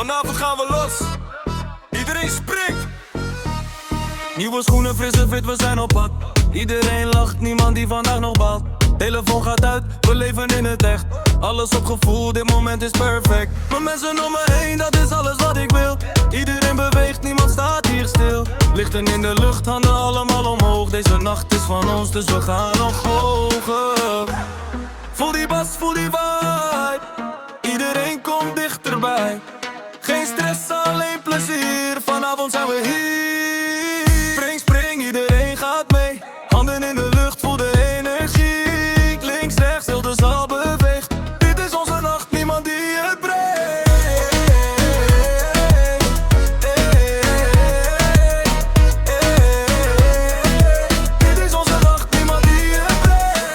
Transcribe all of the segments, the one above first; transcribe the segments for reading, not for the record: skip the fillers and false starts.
Vanavond gaan we los. Iedereen springt. Nieuwe schoenen, frisse fit, we zijn op pad. Iedereen lacht, niemand die vandaag nog baalt. Telefoon gaat uit, we leven in het echt. Alles op gevoel, dit moment is perfect. Mijn mensen om me heen, dat is alles wat ik wil. Iedereen beweegt, niemand staat hier stil. Lichten in de lucht, handen allemaal omhoog. Deze nacht is van ons, dus we gaan nog hoger. Voel die bas, voel die vibe. Iedereen komt dichterbij. Geen stress, alleen plezier. Vanavond zijn we hier. Spring, spring, iedereen gaat mee. Handen in de lucht, voel de energie. Links, rechts, heel de zaal beweegt. Dit is onze nacht, niemand die het breekt. Dit is onze nacht, niemand die het breekt.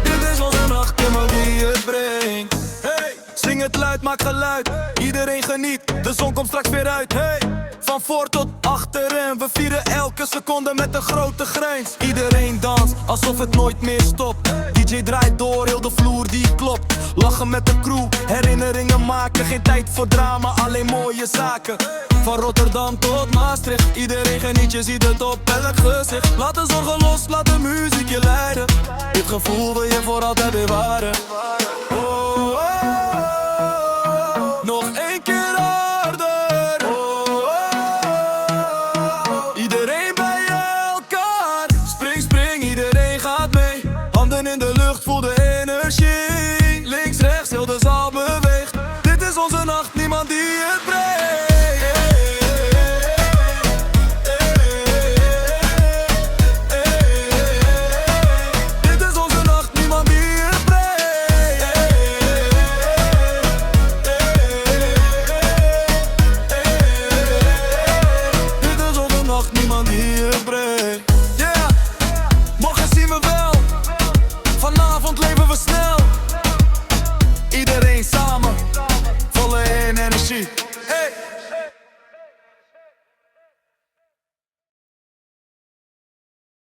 Dit is onze nacht, niemand die het brengt. Hey, zing het luid, maak geluid. Iedereen geniet, de zon komt straks weer uit. Hey, van voor tot achterin, we vieren elke seconde met een grote grijns. Iedereen danst, alsof het nooit meer stopt. DJ draait door, heel de vloer die klopt. Lachen met de crew, herinneringen maken. Geen tijd voor drama, alleen mooie zaken. Van Rotterdam tot Maastricht, iedereen geniet, je ziet het op elk gezicht. Laat de zorgen los, laat de muziek je leiden. Dit gevoel wil je voor altijd bewaren. Oh, oh, oh. Nog één keer aan.